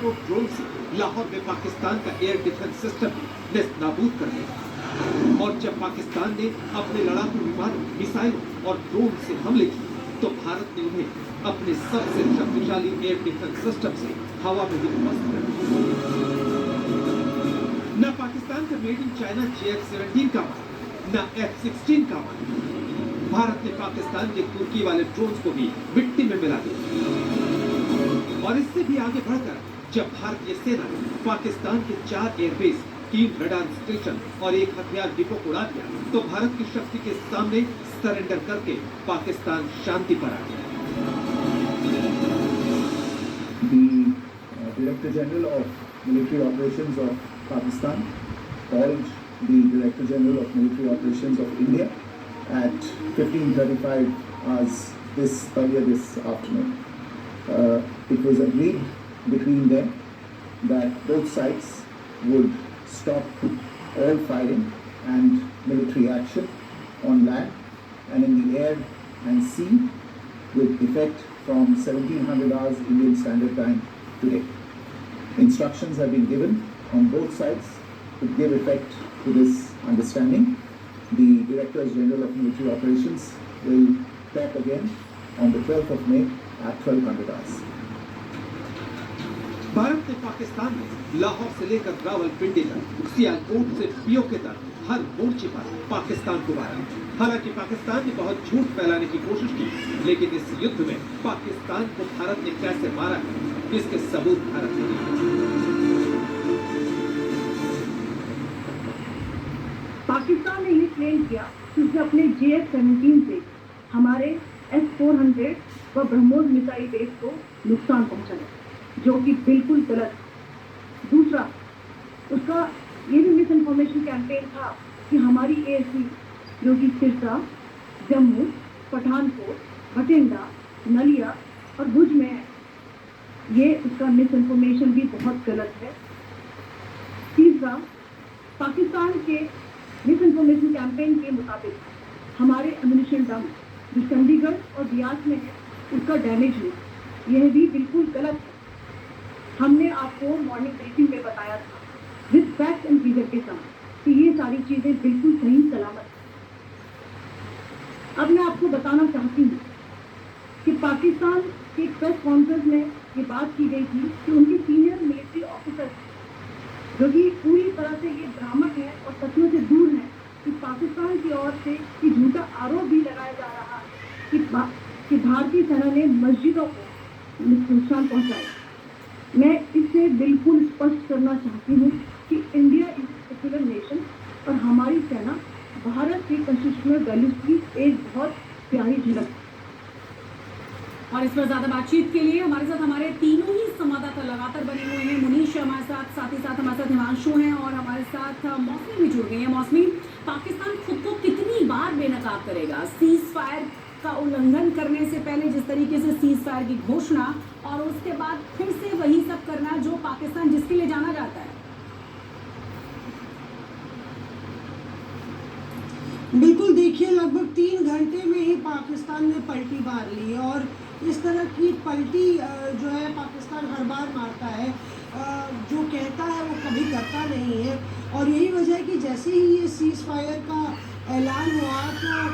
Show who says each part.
Speaker 1: हजारों ड्रोन से लाहौर में पाकिस्तान का एयर डिफेंस सिस्टम नेस्त नाबूद कर दिया। और जब पाकिस्तान ने अपने लड़ाकू विमानों, मिसाइलों और ड्रोन से हमले किए तो भारत ने उन्हें अपने सबसे शक्तिशाली एयर डिफेंस सिस्टम से हवा में भी ध्वस्त कर दिया। न पाकिस्तान का मेड इन चाइना JF-17 का न F-16 का भारत ने पाकिस्तान के तुर्की वाले ड्रोन्स को भी मिट्टी में मिला दिया। और इससे भी आगे बढ़कर जब भारतीय सेना ने पाकिस्तान के 4 एयरबेस, 3 रडार स्टेशन और 1 हथियार डिपो को उड़ा दिया तो भारत की शक्ति के सामने सरेंडर करके पाकिस्तान शांति पर आ गया।
Speaker 2: The Director General of Military Operations of Pakistan called the Director General of Military Operations of India at 15:35 hours earlier this afternoon. It was agreed between them that both sides would stop all firing and military action on land and in the air and sea with effect from 1700 hours Indian Standard Time today. Instructions have been given on both sides to give effect to this understanding. The Directors General of Military Operations will talk again on the 12th of May at 1200 hours.
Speaker 1: Bharat ने पाकिस्तान में लाहौर से लेकर रावलपिंडी तक, सियालकोट से PoK तक हर मोर्चे पर पाकिस्तान को मारा। हालांकि पाकिस्तान ने बहुत झूठ फैलाने की कोशिश की, लेकिन इस युद्ध में पाकिस्तान को भारत ने कैसे मारा है इसके सबूत भारत ने दिए।
Speaker 3: पाकिस्तान ने ये क्लेम किया कि उसने अपने JF-17 से हमारे S-400 व ब्रह्मोस मिसाइल बेस को नुकसान पहुंचाया, जो कि बिल्कुल गलत। दूसरा, उसका ये भी मिस इन्फॉर्मेशन कैंपेन था कि हमारी ASC जो कि सिरसा, जम्मू, पठानकोट, भटिंडा, नलिया और भुज में है, ये उसका मिस इन्फॉर्मेशन भी बहुत गलत है। तीसरा, पाकिस्तान के मिस इन्फॉर्मेशन कैंपेन के मुताबिक हमारे एम्यूनिशन डंप जो चंडीगढ़ और बियास में है उसका डैमेज हुआ, यह भी बिल्कुल गलत है। हमने आपको मॉर्निंग ब्रीफिंग में बताया था विद फैक्ट एंड फिगर के साथ कि ये सारी चीज़ें बिल्कुल सही सलामत हैं। अब मैं आपको बताना चाहती हूँ कि पाकिस्तान के एक प्रेस कॉन्फ्रेंस में ये बात की गई थी कि उनके सीनियर मिलिट्री ऑफिसर जो कि पूरी तरह से ये भ्रामक है और तथ्यों से दूर है कि पाकिस्तान की ओर से ये झूठा आरोप भी लगाया जा रहा है कि भारतीय सेना ने मस्जिदों को नुकसान पहुंचाया। मैं इससे बिल्कुल स्पष्ट करना चाहती हूँ कि इंडिया इज सेक्युलर नेशन और हमारी सेना भारत के कॉन्स्टिट्यूशनल वैल्यूज की एक बहुत प्यारी झलक।
Speaker 4: और इस पर ज्यादा बातचीत के लिए हमारे साथ हमारे तीनों ही संवाददाता लगातार बने हुए हैं। मुनीश हमारे साथ ही साथ हमारे साथ हिमांशु हैं और हमारे साथ मौसमी भी जुड़ गई है। मौसमी, पाकिस्तान खुद को कितनी बार बेनकाब करेगा? सीज फायर का उल्लंघन करने से पहले जिस तरीके से सीज फायर की घोषणा और उसके बाद फिर से वही सब करना जो पाकिस्तान जिसके लिए जाना जाता है।
Speaker 5: बिल्कुल, देखिए लगभग 3 घंटे में ही पाकिस्तान ने पलटी मार ली और इस तरह की पलटी जो है पाकिस्तान हर बार मारता है, जो कहता है वो कभी करता नहीं है। और यही वजह है कि जैसे ही ये सीज़ फायर का ऐलान हुआ तो